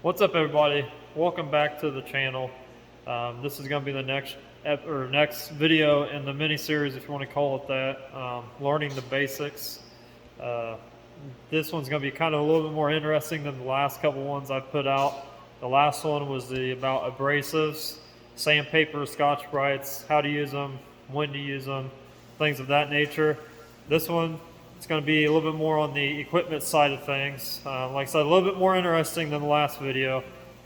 What's up, everybody? Welcome back to the channel. This is going to be the next video in the mini series, if you want to call it that. Learning the basics. This one's going to be kind of a little bit more interesting than the last couple ones I've put out. The last one was about abrasives, sandpaper, Scotch-Brites, how to use them, when to use them, things of that nature. This one, it's going to be a little bit more on the equipment side of things. Like I said, a little bit more interesting than the last video,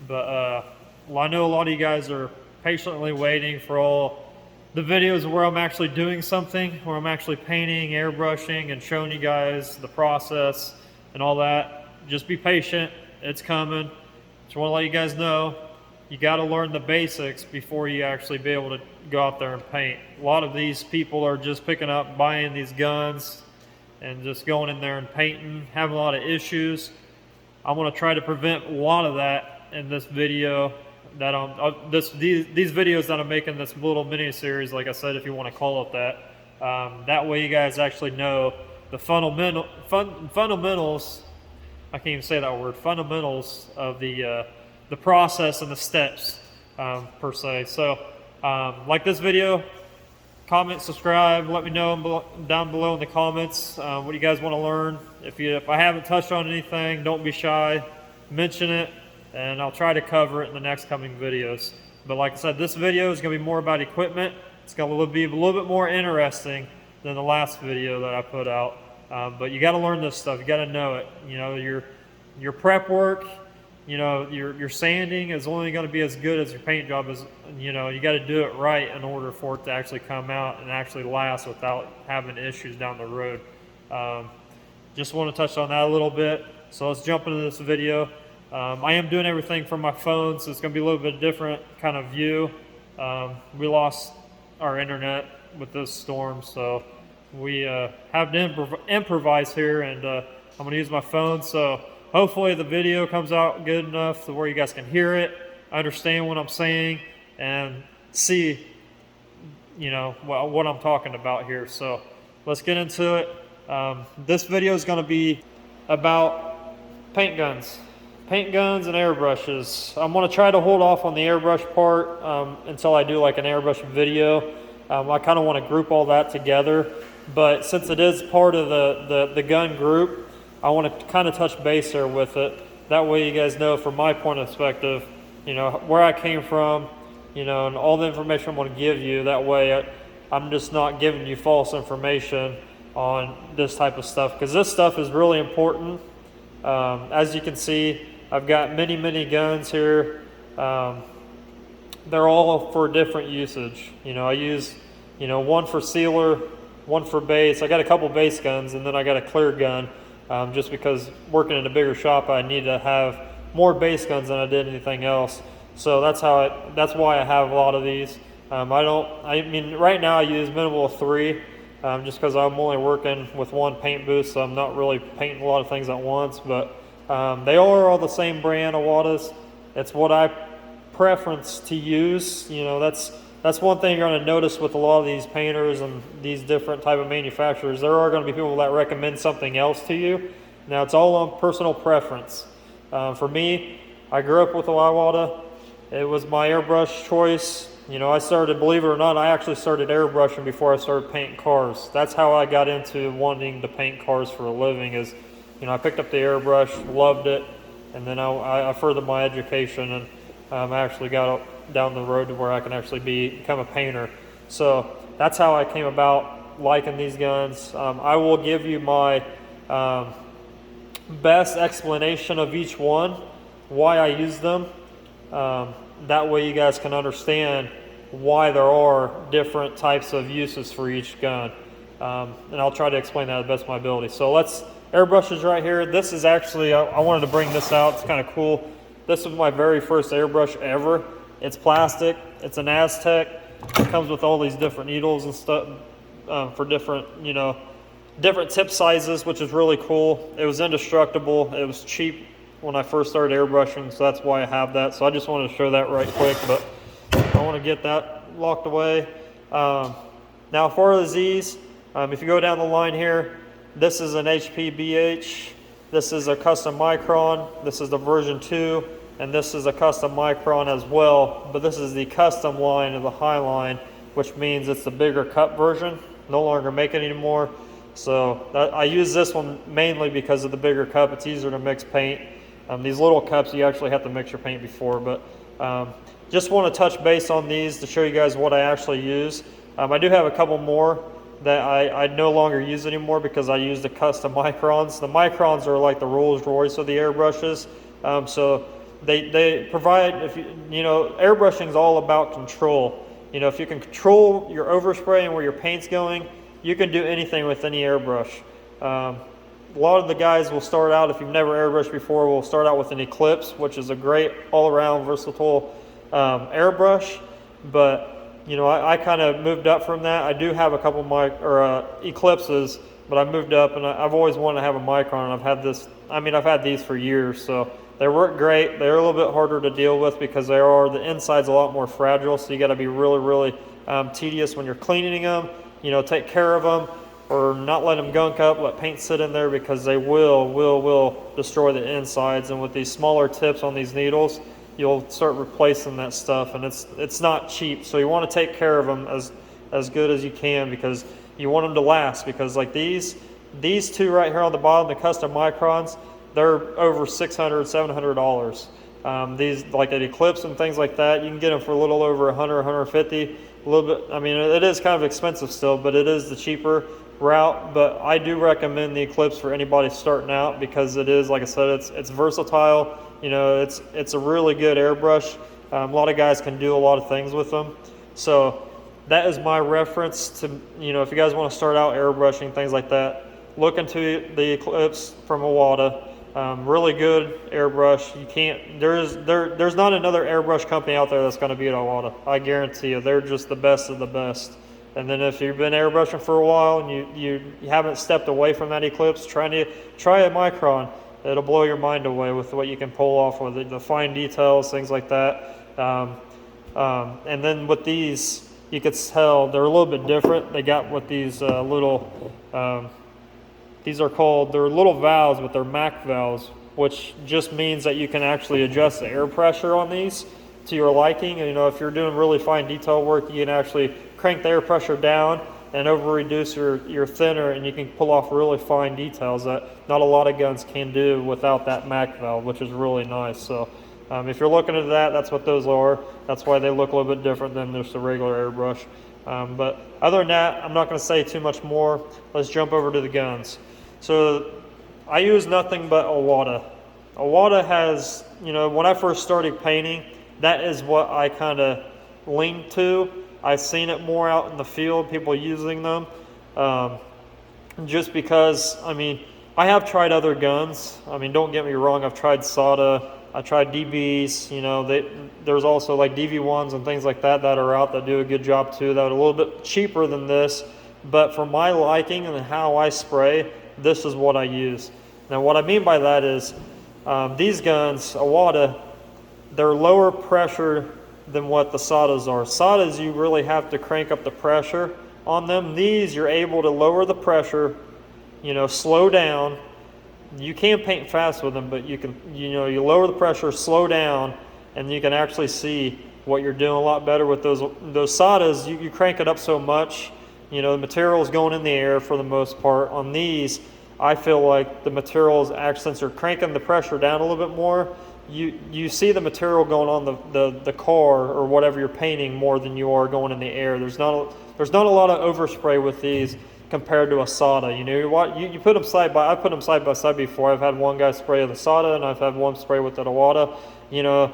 but well, I know a lot of you guys are patiently waiting for all the videos where I'm actually doing something, where I'm actually painting, airbrushing, and showing you guys the process and all that. Just be patient, it's coming. Just want to let you guys know, you got to learn the basics before you actually be able to go out there and paint. A lot of these people are just picking up, buying these guns, and just going in there and painting, having a lot of issues. I want to try to prevent a lot of that in this video. These videos that I'm making, this little mini series, like I said, if you want to call it that. That way you guys actually know the fundamentals. I can't even say that word. Fundamentals of the process and the steps per se. So, like this video. Comment, subscribe, let me know down below in the comments what you guys want to learn. If I haven't touched on anything, don't be shy, mention it, and I'll try to cover it in the next coming videos. But like I said, this video is going to be more about equipment. It's going to be a little bit more interesting than the last video that I put out. But you got to learn this stuff. You got to know it. You know, your prep work, you know, your sanding is only going to be as good as your paint job is. You know, you got to do it right in order for it to actually come out and actually last without having issues down the road. Just want to touch on that a little bit. So let's jump into this video. I am doing everything from my phone, so it's going to be a little bit different kind of view. We lost our internet with this storm, so we have to improvise here, and I'm going to use my phone. So hopefully the video comes out good enough to where you guys can hear it, understand what I'm saying, and see, you know, what I'm talking about here. So let's get into it. This video is going to be about paint guns and airbrushes. I'm going to try to hold off on the airbrush part until I do like an airbrush video. I kind of want to group all that together, but since it is part of the gun group, I want to kind of touch base there with it. That way you guys know from my point of perspective, you know, where I came from, you know, and all the information I'm going to give you. That way I'm just not giving you false information on this type of stuff, because this stuff is really important. As you can see, I've got many guns here. They're all for different usage. You know, I use, you know, one for sealer, one for base. I got a couple base guns, and then I got a clear gun. Just because working in a bigger shop, I need to have more base guns than I did anything else. So that's why I have a lot of these. I mean, right now I use minimal of 3, just because I'm only working with one paint booth, so I'm not really painting a lot of things at once. But they are all the same brand of Watas. It's what I preference to use. You know, that's one thing you're going to notice with a lot of these painters and these different type of manufacturers. There are going to be people that recommend something else to you. Now, it's all on personal preference. For me, I grew up with a Wata. It was my airbrush choice. You know, I started, believe it or not, I actually started airbrushing before I started painting cars. That's how I got into wanting to paint cars for a living. Is, you know, I picked up the airbrush, loved it, and then I furthered my education, and I actually got down the road to where I can actually become a painter. So that's how I came about liking these guns. I will give you my best explanation of each one, why I use them. That way you guys can understand why there are different types of uses for each gun. And I'll try to explain that to the best of my ability. So airbrushes right here. This is actually, I wanted to bring this out. It's kind of cool. This was my very first airbrush ever. It's plastic. It's an Aztec. It comes with all these different needles and stuff for different, you know, different tip sizes, which is really cool. It was indestructible. It was cheap when I first started airbrushing, so that's why I have that. So I just wanted to show that right quick, but I want to get that locked away. Now, as far as these, if you go down the line here, this is an HPBH. This is a custom micron. This is the version 2. and this is a custom micron as well, but this is the custom line of the high line, which means it's the bigger cup version, no longer make it anymore. So I use this one mainly because of the bigger cup. It's easier to mix paint. These little cups, you actually have to mix your paint before, but just want to touch base on these to show you guys what I actually use. I do have a couple more that I no longer use anymore because I use the custom microns. The microns are like the Rolls Royce of the airbrushes. So they provide, if you know, airbrushing is all about control. You know, if you can control your overspray and where your paint's going, you can do anything with any airbrush. A lot of the guys will start out, if you've never airbrushed before, will start out with an Eclipse, which is a great all-around versatile airbrush. But you know, I kind of moved up from that. I do have a couple Eclipses, but I moved up, and I've always wanted to have a micron. And I've had this. I mean, I've had these for years, so they work great. They're a little bit harder to deal with because the inside's a lot more fragile. So you got to be really, really tedious when you're cleaning them. You know, take care of them, or not let them gunk up, let paint sit in there, because they will destroy the insides. And with these smaller tips on these needles, you'll start replacing that stuff, and it's not cheap. So you want to take care of them as good as you can, because you want them to last. Because like these two right here on the bottom, the custom microns, they're over $600–700. These like an Eclipse and things like that, you can get them for a little over $100–150. A little bit, I mean, it is kind of expensive still, but it is the cheaper route. But I do recommend the Eclipse for anybody starting out, because it is, like I said, it's versatile. You know, it's a really good airbrush. A lot of guys can do a lot of things with them. So that is my reference to, you know, if you guys want to start out airbrushing, things like that, look into the Eclipse from Iwata. Really good airbrush. You can't, there's not another airbrush company out there that's going to beat Iwata. I guarantee you, they're just the best of the best. And then if you've been airbrushing for a while and you haven't stepped away from that Eclipse, try a micron. It'll blow your mind away with what you can pull off with it, the fine details, things like that. And then with these, you could tell they're a little bit different. They got what these little, these are called, they're little valves, but they're MAC valves, which just means that you can actually adjust the air pressure on these to your liking. And, you know, if you're doing really fine detail work, you can actually crank the air pressure down and over reduce your thinner, and you can pull off really fine details that not a lot of guns can do without that MAC valve, which is really nice. So if you're looking into that, that's what those are. That's why they look a little bit different than just a regular airbrush. But other than that, I'm not going to say too much more. Let's jump over to the guns. So I use nothing but Iwata. Iwata has, you know, when I first started painting, that is what I kind of leaned to. I've seen it more out in the field, people using them. Just because, I mean, I have tried other guns. I mean, don't get me wrong, I've tried Sata, I tried DBs, you know, there's also like DV1s and things like that that are out that do a good job too, that are a little bit cheaper than this. But for my liking and how I spray, this is what I use. Now what I mean by that is, these guns, Iwata, they're lower pressure than what the Satas are. Satas, you really have to crank up the pressure on them. These, you're able to lower the pressure, you know, slow down. You can paint fast with them, but you can, you know, you lower the pressure, slow down, and you can actually see what you're doing a lot better with those Satas. You crank it up so much, you know, the material is going in the air for the most part. On these, I feel like the material is actually, since you're cranking the pressure down a little bit more, you see the material going on the car or whatever you're painting more than you are going in the air. There's not a lot of overspray with these compared to a Sata. You know, you put them side by. I put them side by side before. I've had one guy spray with a Sata, and I've had one spray with the Iwata. You know,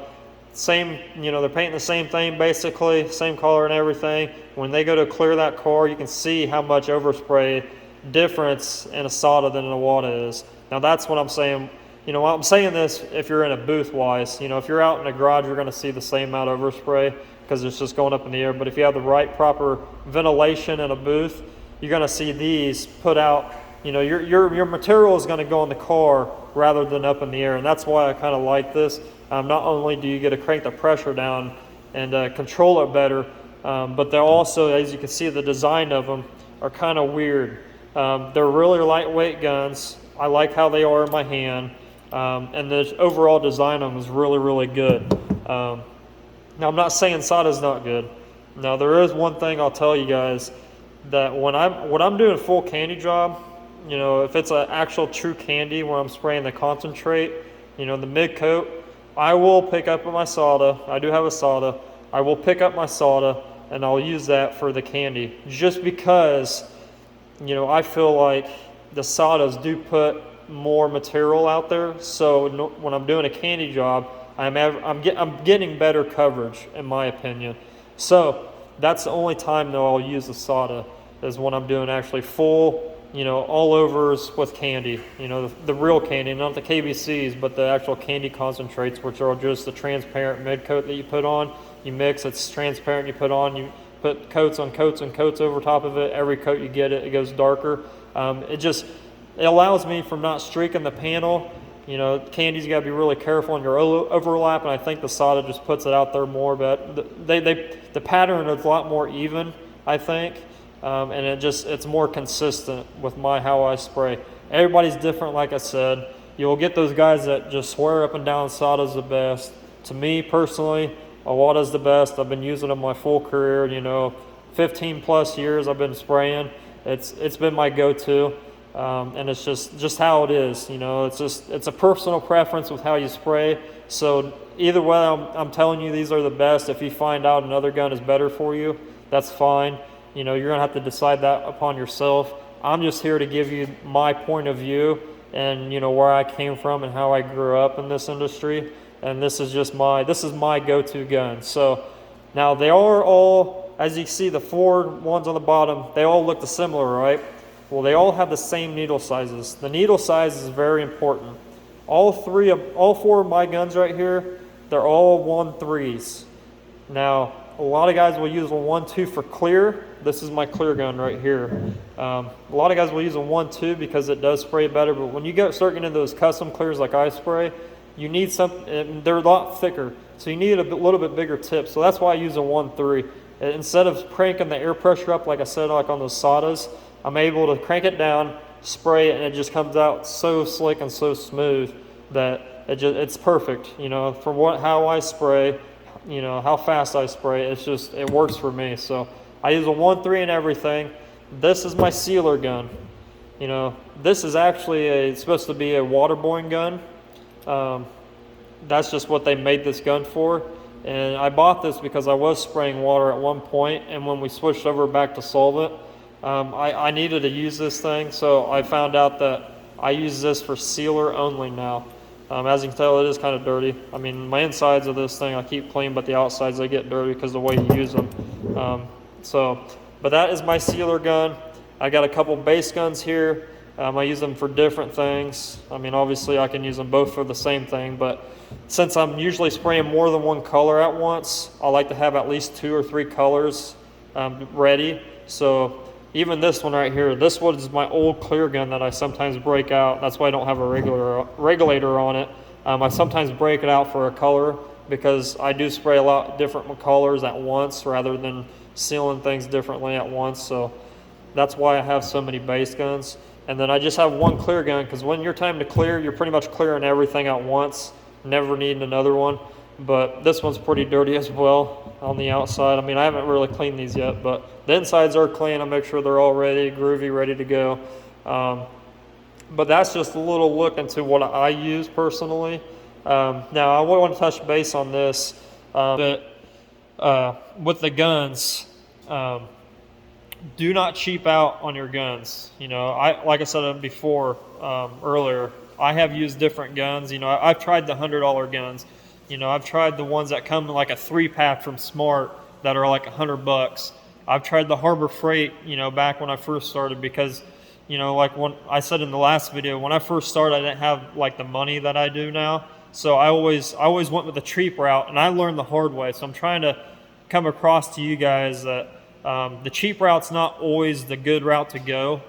same. You know, they're painting the same thing basically, same color and everything. When they go to clear that car, you can see how much overspray difference in a Sata than an Iwata is. Now that's what I'm saying. You know, I'm saying this if you're in a booth wise. You know, if you're out in a garage, you're going to see the same amount of overspray because it's just going up in the air. But if you have the right proper ventilation in a booth, you're going to see these put out. You know, your material is going to go in the car rather than up in the air, and that's why I kind of like this. Not only do you get to crank the pressure down and control it better, but they're also, as you can see, the design of them are kind of weird. They're really lightweight guns. I like how they are in my hand. and the overall design on them is really, really good. Now, I'm not saying Sata's not good. Now, there is one thing I'll tell you guys, that when I'm doing a full candy job, you know, if it's an actual true candy where I'm spraying the concentrate, you know, the mid coat, I will pick up my Sata. I do have a Sata. I will pick up my Sata and I'll use that for the candy, just because, you know, I feel like the Satas do put more material out there. So when I'm doing a candy job, I'm getting better coverage, in my opinion. So that's the only time though I'll use the Sata, is when I'm doing actually full, you know, all overs with candy, you know, the real candy, not the KBCs, but the actual candy concentrates, which are just the transparent mid coat that you put on. You mix, it's transparent, you put on, you put coats on coats and coats over top of it. Every coat you get it goes darker. It allows me from not streaking the panel. You know, candy's got to be really careful on your overlap, and I think the Sata just puts it out there more. But the pattern is a lot more even, I think, and it's more consistent with how I spray. Everybody's different, like I said. You'll get those guys that just swear up and down Sata's the best. To me personally, Awada's the best. I've been using them my full career. You know, 15 plus years I've been spraying. It's been my go-to. And it's just how it is, you know. It's a personal preference with how you spray. So either way, I'm telling you these are the best. If you find out another gun is better for you, that's fine. You know, you're gonna have to decide that upon yourself. I'm just here to give you my point of view and, you know, where I came from and how I grew up in this industry. And this is my go-to gun. So now they are all, as you see, the 4 ones on the bottom, they all look similar, right? Well, they all have the same needle sizes. The needle size is very important. All 4 of my guns right here, they're all 1.3s. Now, a lot of guys will use a 1.2 for clear. This is my clear gun right here. A lot of guys will use a 1.2 because it does spray better, but when you start getting into those custom clears like I spray, you need something, they're a lot thicker, so you need a little bit bigger tip. So that's why I use a 1.3. Instead of cranking the air pressure up, like I said, like on those Satas, I'm able to crank it down, spray it, and it just comes out so slick and so smooth that it's perfect. You know, for how I spray, you know, how fast I spray, it works for me. So I use a 1.3 and everything. This is my sealer gun. You know, this is actually it's supposed to be a waterborne gun. That's just what they made this gun for. And I bought this because I was spraying water at one point, and when we switched over back to solvent, I needed to use this thing, so I found out that I use this for sealer only now. As you can tell, it is kind of dirty. I mean, my insides of this thing I keep clean, but the outsides they get dirty because of the way you use them. But that is my sealer gun. I got a couple base guns here. I use them for different things. I mean, obviously I can use them both for the same thing, but since I'm usually spraying more than one color at once, I like to have at least 2 or 3 colors ready. So even this one right here, this one is my old clear gun that I sometimes break out. That's why I don't have a regulator on it. I sometimes break it out for a color because I do spray a lot different colors at once rather than sealing things differently at once. So that's why I have so many base guns. And then I just have one clear gun because when you're time to clear, you're pretty much clearing everything at once, never needing another one. But this one's pretty dirty as well on the outside. I mean, I haven't really cleaned these yet, but the insides are clean. I make sure they're all ready, groovy, ready to go. But that's just a little look into what I use personally. Now, I want to touch base on this with the guns. Do not cheap out on your guns. You know, like I said before earlier, I have used different guns. You know, I've tried the $100 guns. You know, I've tried the ones that come in like a 3-pack from Smart that are like $100. I've tried the Harbor Freight, you know, back when I first started because, you know, like when I said in the last video, when I first started, I didn't have like the money that I do now. So I always went with the cheap route, and I learned the hard way. So I'm trying to come across to you guys that the cheap route's not always the good route to go,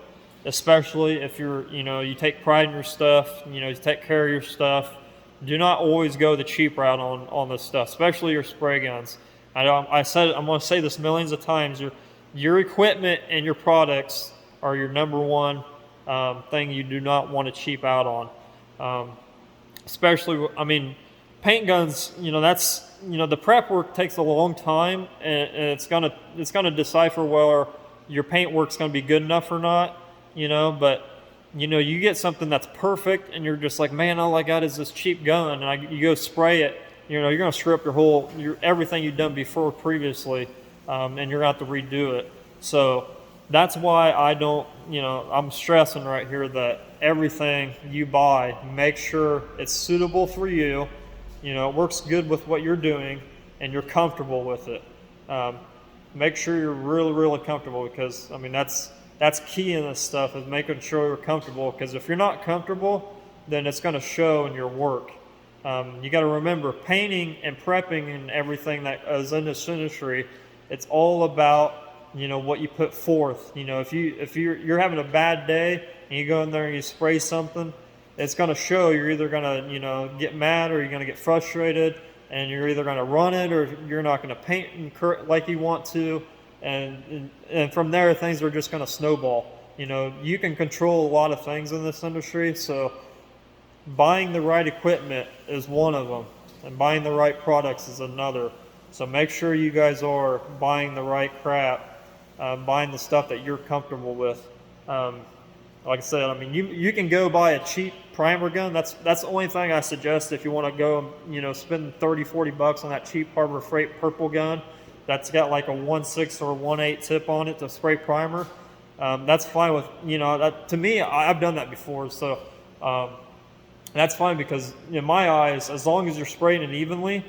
especially if you take pride in your stuff, you take care of your stuff. Do not always go the cheap route on this stuff, especially your spray guns. I'm going to say this millions of times, your equipment and your products are your number one thing you do not want to cheap out on. especially, I mean, paint guns, you know, that's, you know, the prep work takes a long time, and it's gonna decipher whether your paint work's gonna be good enough or not, you know. But you know, you get something that's perfect, and you're just like, man, all I got is this cheap gun, and you go spray it, you know, you're gonna screw up your everything you've done before previously, and you're gonna have to redo it. So that's why I don't, you know, I'm stressing right here that everything you buy, make sure it's suitable for you. You know, it works good with what you're doing, and you're comfortable with it. Make sure you're really, really comfortable, because I mean that's key in this stuff, is making sure you're comfortable. Because if you're not comfortable, then it's going to show in your work. You got to remember, painting and prepping and everything that is in this industry, it's all about, you know, what you put forth. You know, if you're having a bad day and you go in there and you spray something, it's going to show. You're either going to, you know, get mad, or you're going to get frustrated, and you're either going to run it, or you're not going to paint like you want to, and from there things are just going to snowball. You know, you can control a lot of things in this industry, so buying the right equipment is one of them, and buying the right products is another. So make sure you guys are buying the right crap, buying the stuff that you're comfortable with. Like I said, I mean, you can go buy a cheap primer gun. That's the only thing I suggest if you want to go, you know, spend 30-40 bucks on that cheap Harbor Freight purple gun that's got like a 1/6 or 1/8 tip on it to spray primer. That's fine with, you know, that, to me, I've done that before. So that's fine, because in my eyes, as long as you're spraying it evenly,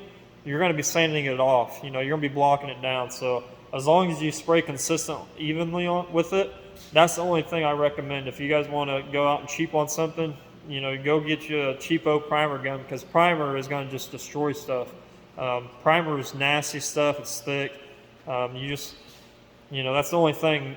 you're going to be sanding it off. You know, you're going to be blocking it down. So as long as you spray consistent evenly with it, that's the only thing I recommend. If you guys want to go out and cheap on something, you know, go get you a cheapo primer gun, because primer is going to just destroy stuff. Primer is nasty stuff. It's thick. You know, that's the only thing.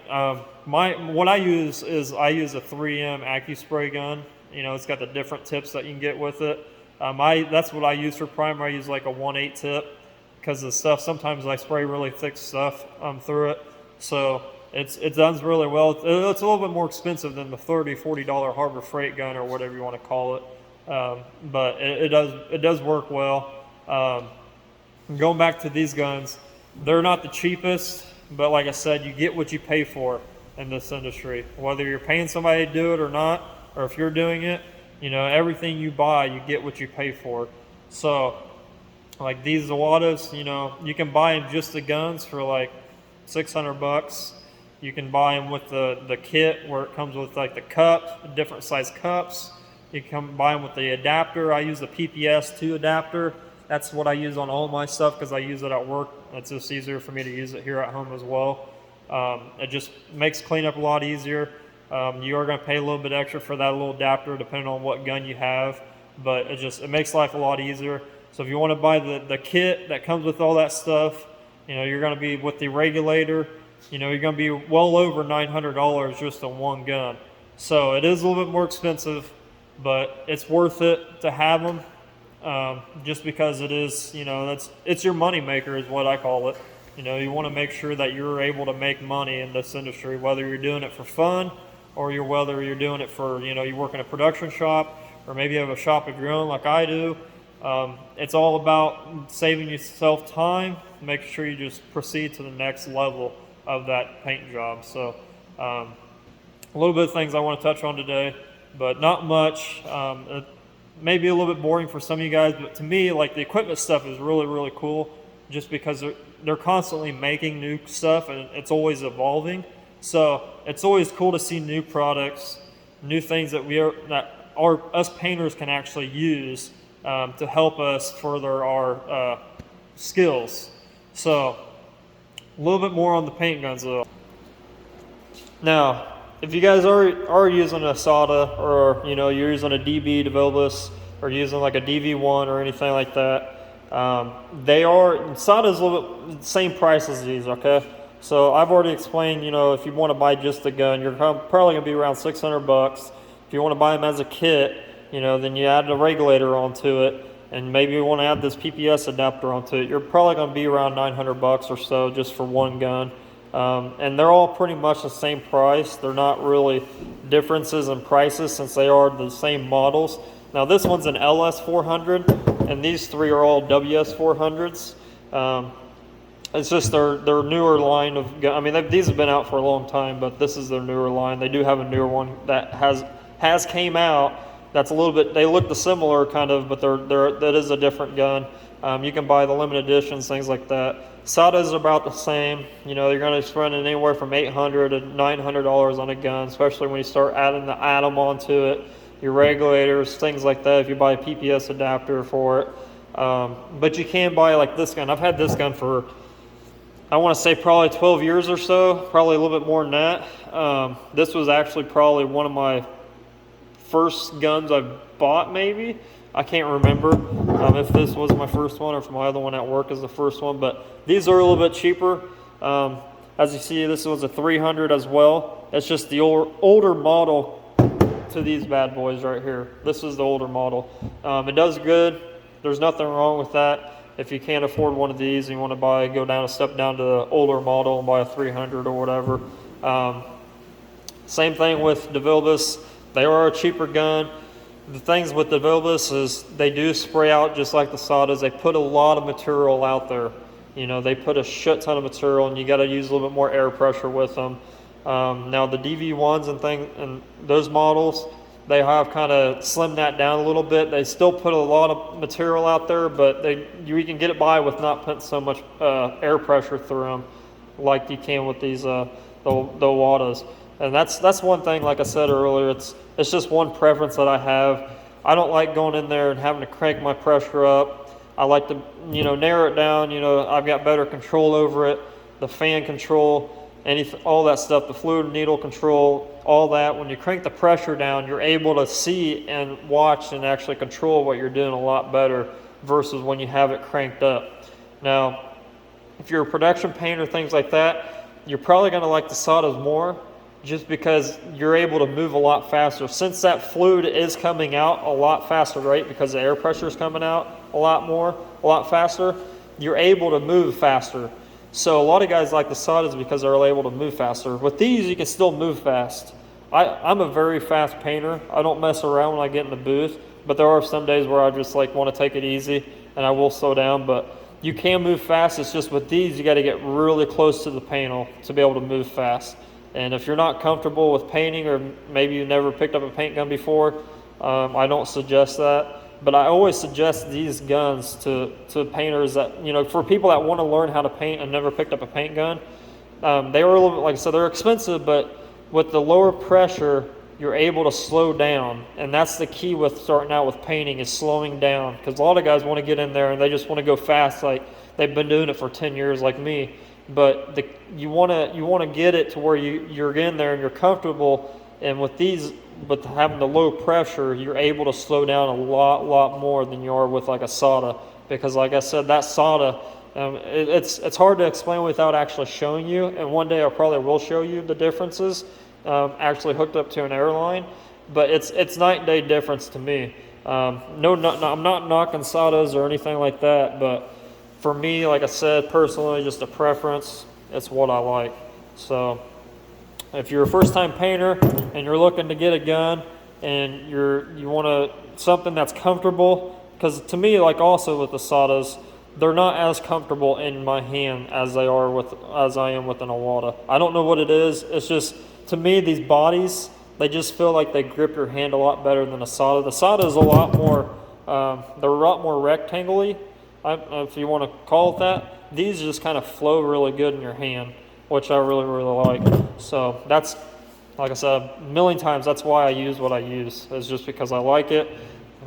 What I use is I use a 3M Accuspray gun. You know, it's got the different tips that you can get with it. That's what I use for primer. I use like a 1/8 tip, because the stuff, sometimes I spray really thick stuff through it. So it does really well. It's a little bit more expensive than the $30-40 Harbor Freight gun, or whatever you want to call it. But it does work well. Going back to these guns, they're not the cheapest, but like I said, you get what you pay for in this industry. Whether you're paying somebody to do it or not, or if you're doing it, you know, everything you buy, you get what you pay for. So like these Zawadas, you know, you can buy them just the guns for like 600 bucks. You can buy them with the kit, where it comes with like the cup, the different size cups. You can buy them with the adapter. I use the PPS2 adapter. That's what I use on all my stuff, because I use it at work. It's just easier for me to use it here at home as well. It just makes cleanup a lot easier. You are going to pay a little bit extra for that little adapter, depending on what gun you have, but it makes life a lot easier. So if you want to buy the kit that comes with all that stuff, you know, you're going to be with the regulator, you know, you're going to be well over $900 just on one gun. So it is a little bit more expensive, but it's worth it to have them, just because it is, you know, it's your money maker is what I call it. You know, you want to make sure that you're able to make money in this industry, whether you're doing it for fun, or whether you're doing it for, you know, you work in a production shop, or maybe you have a shop of your own like I do. It's all about saving yourself time, make sure you just proceed to the next level of that paint job. So a little bit of things I want to touch on today, but not much. It may be a little bit boring for some of you guys, but to me, like, the equipment stuff is really, really cool, just because they're constantly making new stuff, and it's always evolving. So it's always cool to see new products, new things that us painters can actually use to help us further our skills. So a little bit more on the paint guns though. Now, if you guys are using a Sata, or, you know, you're using a DB Developus, or using like a DV1 or anything like that, Sata's a little bit the same price as these, okay? So I've already explained, you know, if you want to buy just the gun, you're probably going to be around 600 bucks. If you want to buy them as a kit, you know, then you add a regulator onto it, and maybe you want to add this PPS adapter onto it, you're probably going to be around 900 bucks or so just for one gun. And they're all pretty much the same price. They're not really differences in prices, since they are the same models. Now this one's an LS 400, and these three are all WS 400s. It's just their newer line of gun. I mean, these have been out for a long time, but this is their newer line. They do have a newer one that has came out. That's a little bit. They look the similar kind of, but that is a different gun. You can buy the limited editions, things like that. Sata is about the same. You know, you're going to spend anywhere from $800 to $900 on a gun, especially when you start adding the atom onto it, your regulators, things like that. If you buy a PPS adapter for it, but you can buy like this gun. I've had this gun for, I want to say probably 12 years or so, probably a little bit more than that. This was actually probably one of my first guns I bought, maybe. I can't remember if this was my first one or if my other one at work is the first one, but these are a little bit cheaper. As you see, this was a 300 as well. It's just the older model to these bad boys right here. This is the older model. It does good. There's nothing wrong with that. If you can't afford one of these and you want to go down a step down to the older model and buy a 300 or whatever. Same thing with DeVilbiss. They are a cheaper gun. The things with the DeVilbiss is they do spray out just like the Satas. They put a lot of material out there. You know, they put a shit ton of material, and you got to use a little bit more air pressure with them. Now the DV1s and those models, they have kind of slimmed that down a little bit. They still put a lot of material out there, but you can get it by with not putting so much air pressure through them like you can with these the Watas. And that's one thing, like I said earlier, it's just one preference that I have. I don't like going in there and having to crank my pressure up. I like to, you know, narrow it down. You know, I've got better control over it, the fan control, all that stuff, the fluid needle control, all that. When you crank the pressure down, you're able to see and watch and actually control what you're doing a lot better versus when you have it cranked up. Now, if you're a production painter, things like that, you're probably going to like the Satas more, just because you're able to move a lot faster. Since that fluid is coming out a lot faster, right, because the air pressure is coming out a lot faster, you're able to move faster. So a lot of guys like the Satas because they're able to move faster. With these, you can still move fast. I'm a very fast painter. I don't mess around when I get in the booth, but there are some days where I just like want to take it easy and I will slow down, but you can move fast. It's just with these, you got to get really close to the panel to be able to move fast. And if you're not comfortable with painting, or maybe you never picked up a paint gun before, I don't suggest that. But I always suggest these guns to painters that, you know, for people that want to learn how to paint and never picked up a paint gun. They were a little bit, like I said, they're expensive, but with the lower pressure, you're able to slow down. And that's the key with starting out with painting, is slowing down. Because a lot of guys want to get in there and they just want to go fast, like they've been doing it for 10 years like me. But you want to get it to where you're in there and you're comfortable. And with these, but having the low pressure, you're able to slow down a lot more than you are with like a Sata. Because like I said, that Sata, it's hard to explain without actually showing you. And one day I probably will show you the differences, actually hooked up to an airline. But it's night and day difference to me. I'm not knocking Satas or anything like that, but for me, like I said, personally, just a preference. It's what I like. So if you're a first-time painter and you're looking to get a gun and you want something that's comfortable, because to me, like also with the Satas, they're not as comfortable in my hand as I am with an Iwata. I don't know what it is. It's just, to me, these bodies, they just feel like they grip your hand a lot better than a Sata. The Sata is a lot more, they're a lot more rectangle-y, if you want to call it that. These just kind of flow really good in your hand, which I really like. So that's, like I said a million times, that's why I use what I use. It's just because I like it.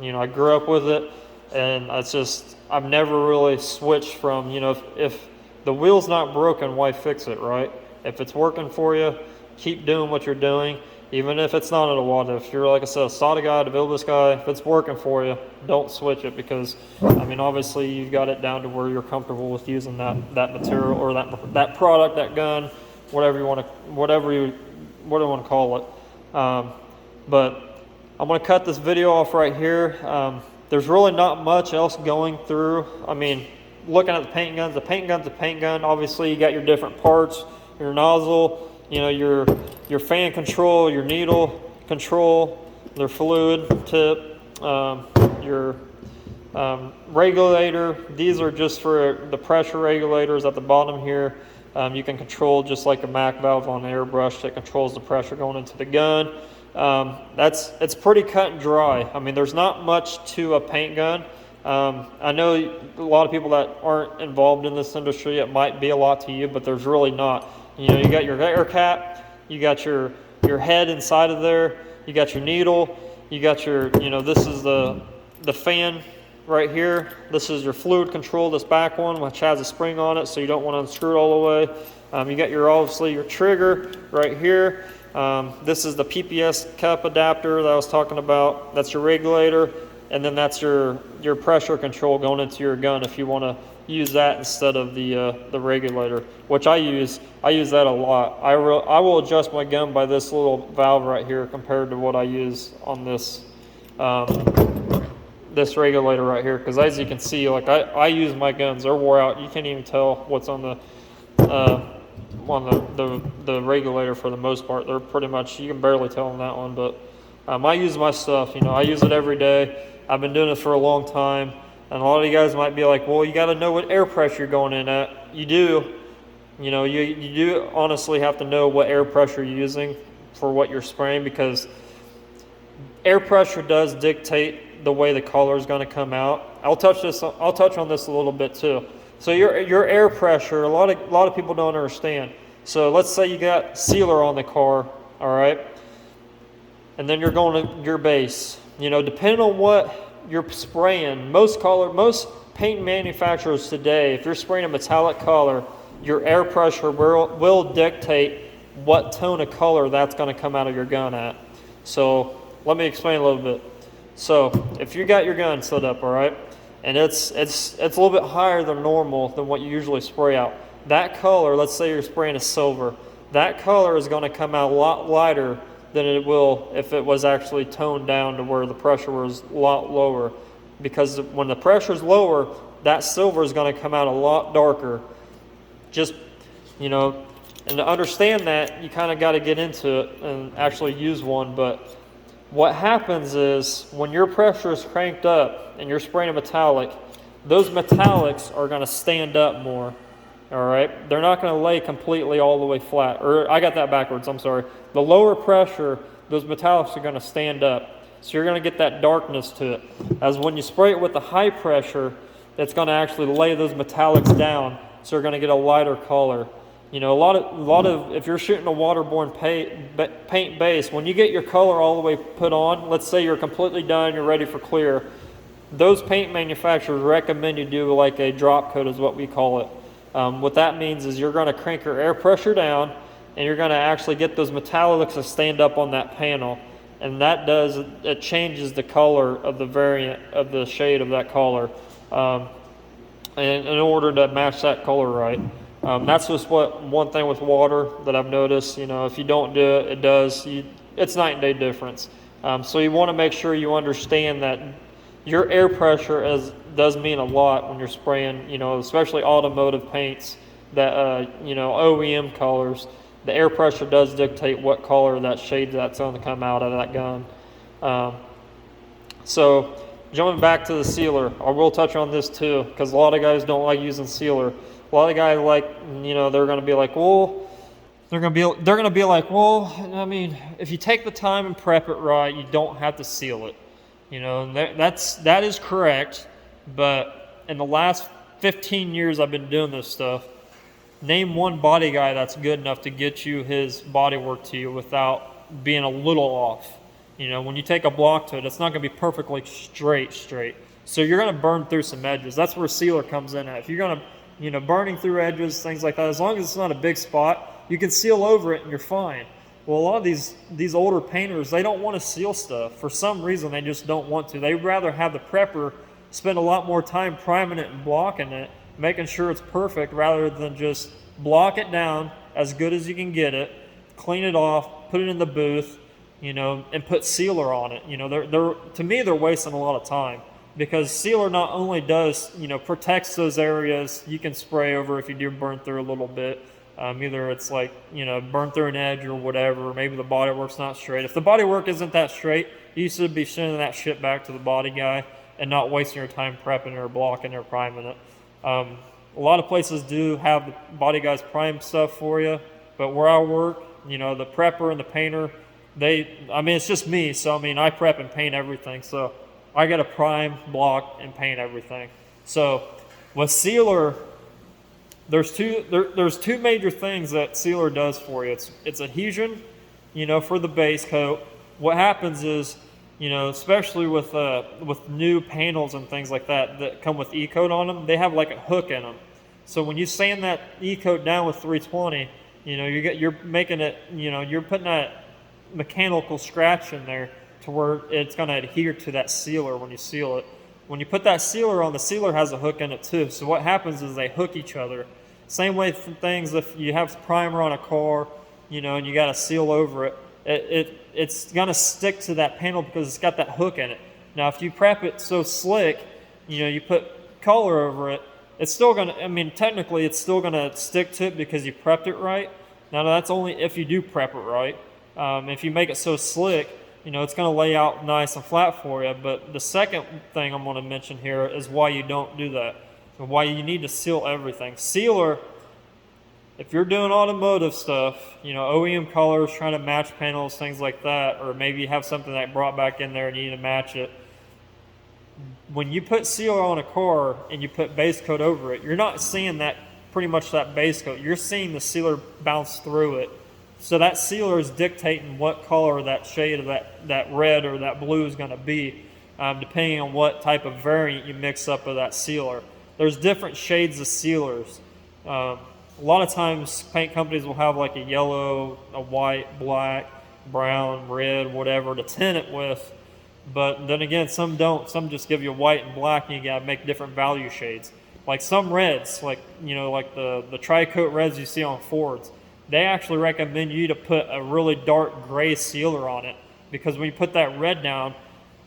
You know, I grew up with it, and it's just, I've never really switched from, you know, if the wheel's not broken, why fix it, right? If it's working for you, keep doing what you're doing. Even if it's not at a Iwata, if you're, like I said, a Sata guy, a DeVilbiss guy, if it's working for you, don't switch it, because, I mean, obviously you've got it down to where you're comfortable with using that material, or that product, that gun, whatever you want to call it. But I'm going to cut this video off right here. There's really not much else going through. I mean, looking at the paint gun's a paint gun. Obviously, you got your different parts, your nozzle, you know, your fan control, your needle control, their fluid tip, your regulator. These are just for the pressure regulators at the bottom here. You can control just like a Mac valve on Airbrush that controls the pressure going into the gun. It's pretty cut and dry. I mean, there's not much to a paint gun. I know a lot of people that aren't involved in this industry, it might be a lot to you, but there's really not. You know, you got your air cap, you got your head inside of there, you got your needle, you got your, you know, this is the fan right here. This is your fluid control, this back one, which has a spring on it, so you don't want to unscrew it all the way. You got obviously your trigger right here. This is the PPS cup adapter that I was talking about. That's your regulator, and then that's your pressure control going into your gun if you want to use that instead of the regulator, which I use that a lot. I will adjust my gun by this little valve right here compared to what I use on this this regulator right here, because as you can see, like I use my guns, they're wore out. You can't even tell what's on the regulator for the most part. They're pretty much, you can barely tell on that one, but I use my stuff, you know, I use it every day. I've been doing it for a long time, and a lot of you guys might be like, well, you got to know what air pressure you're going in at. You do, you know, you do honestly have to know what air pressure you're using for what you're spraying, because air pressure does dictate the way the color is going to come out. I'll touch on this a little bit too. So your air pressure, a lot of people don't understand. So let's say you got sealer on the car, all right, and then you're going to your base. You know, depending on what you're spraying, most paint manufacturers today, if you're spraying a metallic color, your air pressure will dictate what tone of color that's going to come out of your gun at. So let me explain a little bit. So if you got your gun set up, all right, and it's a little bit higher than normal than what you usually spray out, that color, let's say you're spraying a silver, that color is going to come out a lot lighter than it will if it was actually toned down to where the pressure was a lot lower. Because when the pressure is lower, that silver is going to come out a lot darker. Just, you know, and to understand that, you kind of got to get into it and actually use one. But what happens is when your pressure is cranked up and you're spraying a metallic, those metallics are going to stand up more. All right, they're not going to lay completely all the way flat. Or I got that backwards, I'm sorry. The lower pressure, those metallics are going to stand up. So you're going to get that darkness to it. As when you spray it with the high pressure, it's going to actually lay those metallics down. So you're going to get a lighter color. You know, a lot of if you're shooting a waterborne paint base, when you get your color all the way put on, let's say you're completely done, you're ready for clear, those paint manufacturers recommend you do like a drop coat is what we call it. What that means is you're going to crank your air pressure down, and you're going to actually get those metallics to stand up on that panel, and it changes the color of the variant of the shade of that color, and in order to match that color right. That's just one thing with water that I've noticed. You know, if you don't do it, it's night and day difference. So you want to make sure you understand that your air pressure does mean a lot when you're spraying, you know, especially automotive paints that, you know, OEM colors. The air pressure does dictate what color that shade that's going to come out of that gun. So jumping back to the sealer, I will touch on this too, because a lot of guys don't like using sealer. A lot of guys like, you know, they're going to be like, well, they're going to be like, well, I mean, if you take the time and prep it right, you don't have to seal it. You know, and that is correct, but in the last 15 years I've been doing this stuff, name one body guy that's good enough to get you his body work to you without being a little off. You know, when you take a block to it, it's not going to be perfectly straight. So you're going to burn through some edges. That's where sealer comes in at. If you're going to, you know, burning through edges, things like that, as long as it's not a big spot, you can seal over it and you're fine. Well, a lot of these older painters, they don't want to seal stuff. For some reason, they just don't want to. They'd rather have the prepper spend a lot more time priming it and blocking it, making sure it's perfect, rather than just block it down as good as you can get it, clean it off, put it in the booth, you know, and put sealer on it. You know, to me, they're wasting a lot of time, because sealer not only does, you know, protects those areas you can spray over if you do burn through a little bit, Either it's like, burn through an edge or whatever, or maybe the bodywork's not straight. If the bodywork isn't that straight, you should be sending that shit back to the body guy and not wasting your time prepping or blocking or priming it. A lot of places do have the body guys prime stuff for you, but where I work, the prepper and the painter, it's just me, so I prep and paint everything, so I got to prime, block, and paint everything. So with sealer, there's two major things that sealer does for you. It's adhesion, for the base coat. What happens is, especially with new panels and things like that come with E-coat on them, they have like a hook in them. So when you sand that E-coat down with 320, you're making it, you're putting that mechanical scratch in there to where it's going to adhere to that sealer when you seal it. When you put that sealer on, the sealer has a hook in it too. So what happens is they hook each other. Same way for things, if you have primer on a car, and you got a seal over it, it's going to stick to that panel because it's got that hook in it. Now, if you prep it so slick, you put color over it, it's still going to, technically it's still going to stick to it because you prepped it right. Now, that's only if you do prep it right. If you make it so slick, it's going to lay out nice and flat for you. But the second thing I'm going to mention here is why you don't do that and why you need to seal everything. Sealer, if you're doing automotive stuff, OEM colors, trying to match panels, things like that, or maybe you have something that brought back in there and you need to match it. When you put sealer on a car and you put base coat over it, you're not seeing pretty much that base coat. You're seeing the sealer bounce through it. So that sealer is dictating what color that shade of that red or that blue is going to be, depending on what type of variant you mix up with that sealer. There's different shades of sealers. A lot of times paint companies will have like a yellow, a white, black, brown, red, whatever to tint it with. But then again, some don't. Some just give you white and black, and you got to make different value shades. Like some reds, like the tri-coat reds you see on Fords, they actually recommend you to put a really dark gray sealer on it, because when you put that red down,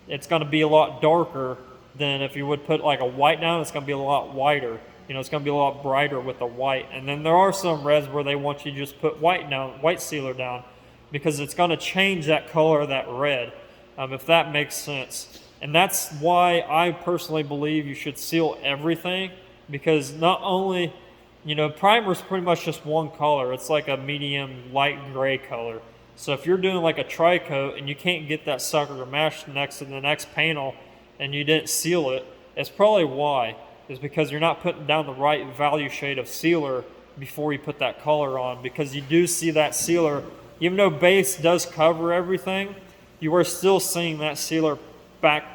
it's going to be a lot darker than if you would put like a white down. It's going to be a lot whiter. It's going to be a lot brighter with the white. And then there are some reds where they want you to just put white sealer down, because it's going to change that color of that red, if that makes sense. And that's why I personally believe you should seal everything, because not only, primer is pretty much just one color. It's like a medium light gray color. So if you're doing like a tri-coat and you can't get that sucker to match next to the next panel and you didn't seal it, it's probably why. Is because you're not putting down the right value shade of sealer before you put that color on, because you do see that sealer, even though base does cover everything, you are still seeing that sealer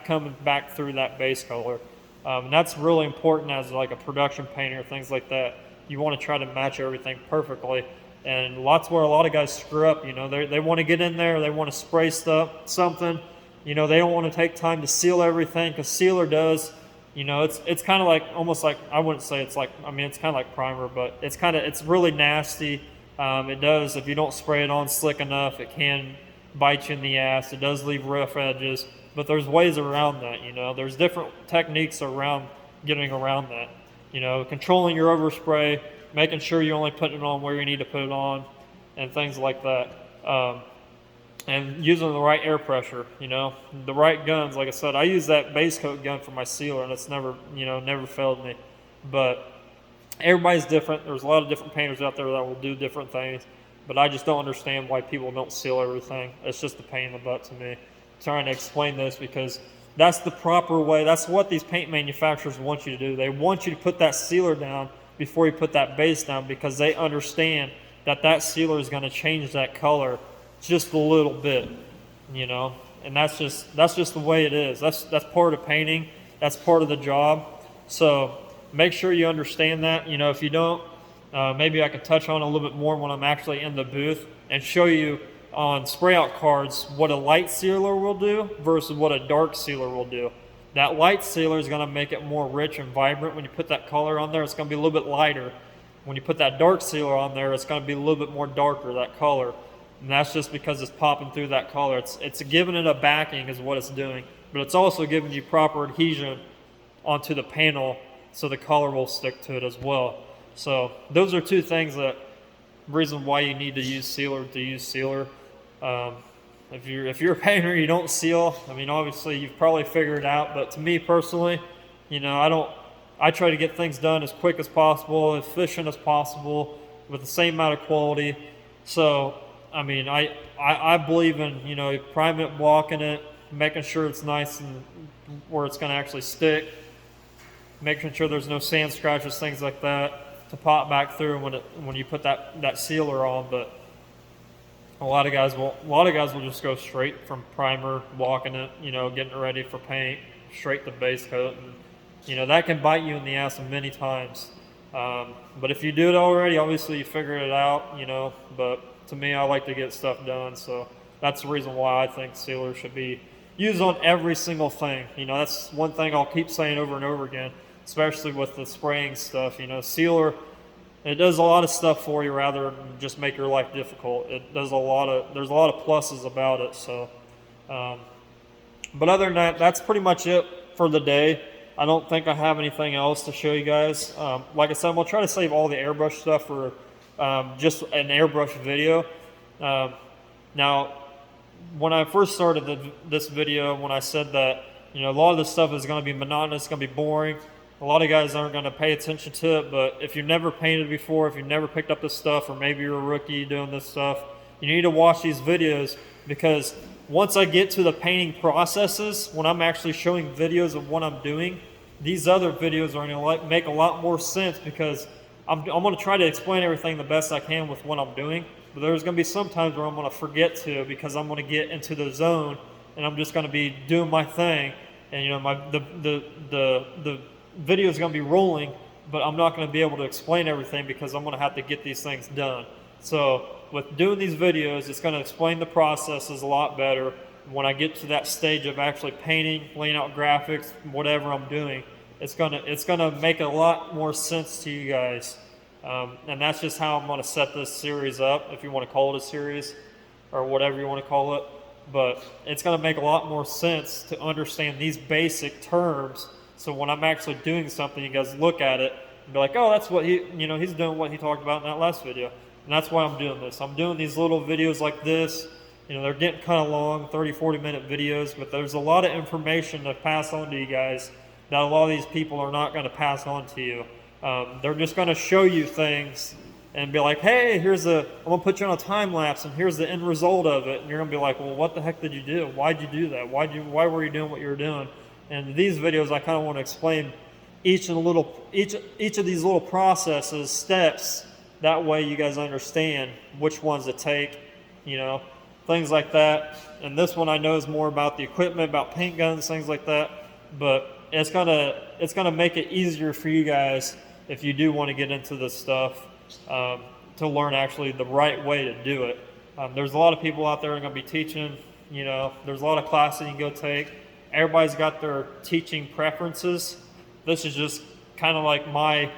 coming back through that base color. And that's really important as like a production painter, things like that. You want to try to match everything perfectly. And lots where a lot of guys screw up, they want to get in there, they want to spray something, they don't want to take time to seal everything, because sealer does, it's kind of like, almost like, I wouldn't say it's like, it's kind of like primer, but it's really nasty. It does, if you don't spray it on slick enough, it can bite you in the ass. It does leave rough edges, but there's ways around that. There's different techniques around getting around that. Controlling your overspray, making sure you only put it on where you need to put it on, and things like that. And using the right air pressure, the right guns. Like I said, I use that base coat gun for my sealer, and it's never failed me. But everybody's different. There's a lot of different painters out there that will do different things, but I just don't understand why people don't seal everything. It's just a pain in the butt to me, trying to explain this, because that's the proper way. That's what these paint manufacturers want you to do. They want you to put that sealer down before you put that base down, because they understand that sealer is going to change that color just a little bit, and that's just the way it is. That's part of painting. That's part of the job. So make sure you understand that. If you don't, maybe I can touch on a little bit more when I'm actually in the booth and show you on spray out cards what a light sealer will do versus what a dark sealer will do. That light sealer is going to make it more rich and vibrant. When you put that color on there, it's going to be a little bit lighter. When you put that dark sealer on there, it's going to be a little bit more darker, that color. And that's just because it's popping through that color. It's giving it a backing is what it's doing. But it's also giving you proper adhesion onto the panel so the color will stick to it as well. So those are two things that reason why you need to use sealer. Um, if you're a painter, you don't seal. I mean, obviously you've probably figured it out, but to me personally, you know, I try to get things done as quick as possible, as efficient as possible, with the same amount of quality. So, I mean, I believe in, you know, priming it, blocking it, making sure it's nice and where it's going to actually stick, making sure there's no sand scratches, things like that, to pop back through when you put that sealer on. But a lot of guys will just go straight from primer, blocking it, you know, getting it ready for paint, straight to base coat, and you know that can bite you in the ass many times. But if you do it already, obviously you figured it out, you know. But to me, I like to get stuff done, so that's the reason why I think sealer should be used on every single thing. You know, that's one thing I'll keep saying over and over again, especially with the spraying stuff. You know, sealer, it does a lot of stuff for you rather than just make your life difficult. There's a lot of pluses about it. So, but other than that, that's pretty much it for the day. I don't think I have anything else to show you guys. Like I said, I'm gonna try to save all the airbrush stuff for just an airbrush video. Now, when I first started this video, when I said that, you know, a lot of this stuff is going to be monotonous, it's going to be boring, a lot of guys aren't going to pay attention to it. But if you've never painted before, if you've never picked up this stuff, or maybe you're a rookie doing this stuff, you need to watch these videos, because once I get to the painting processes, when I'm actually showing videos of what I'm doing, these other videos are going to make a lot more sense, because I'm going to try to explain everything the best I can with what I'm doing. But there's going to be some times where I'm going to forget to, because I'm going to get into the zone and I'm just going to be doing my thing, and you know, the video is going to be rolling, but I'm not going to be able to explain everything because I'm going to have to get these things done. So with doing these videos, it's going to explain the processes a lot better. When I get to that stage of actually painting, laying out graphics, whatever I'm doing, it's gonna make a lot more sense to you guys. And that's just how I'm going to set this series up, if you want to call it a series or whatever you want to call it. But it's going to make a lot more sense to understand these basic terms, so when I'm actually doing something, you guys look at it and be like, oh, that's what he's doing what he talked about in that last video. And that's why I'm doing this. I'm doing these little videos like this. You know, they're getting kind of long, 30-40 minute videos, but there's a lot of information to pass on to you guys that a lot of these people are not going to pass on to you. They're just going to show you things and be like, hey, I'm going to put you on a time lapse, and here's the end result of it. And you're going to be like, well, what the heck did you do? Why'd you do that? Why were you doing what you were doing? And these videos, I kind of want to explain each of these little processes, steps. That way you guys understand which ones to take, you know, things like that. And this one I know is more about the equipment, about paint guns, things like that. But it's gonna make it easier for you guys if you do want to get into this stuff, to learn actually the right way to do it. There's a lot of people out there that are going to be teaching, you know, there's a lot of classes you can go take. Everybody's got their teaching preferences. This is just kind of like my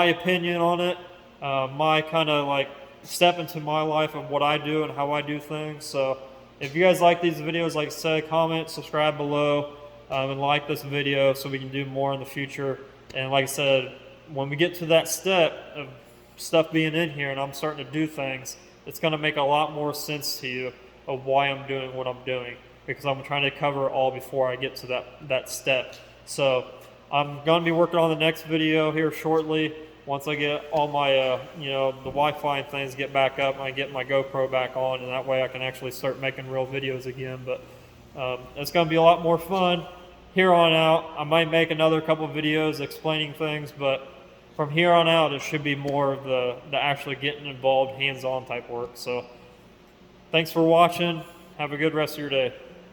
opinion on it, my kind of like step into my life of what I do and how I do things. So if you guys like these videos, like I said, comment, subscribe below, and like this video so we can do more in the future. And like I said, when we get to that step of stuff being in here and I'm starting to do things, it's going to make a lot more sense to you of why I'm doing what I'm doing, because I'm trying to cover it all before I get to that step. So I'm going to be working on the next video here shortly. Once I get all my, you know, the Wi-Fi and things get back up, and I get my GoPro back on, and that way I can actually start making real videos again. But it's going to be a lot more fun here on out. I might make another couple of videos explaining things, but from here on out, it should be more of the actually getting involved, hands-on type work. So thanks for watching. Have a good rest of your day.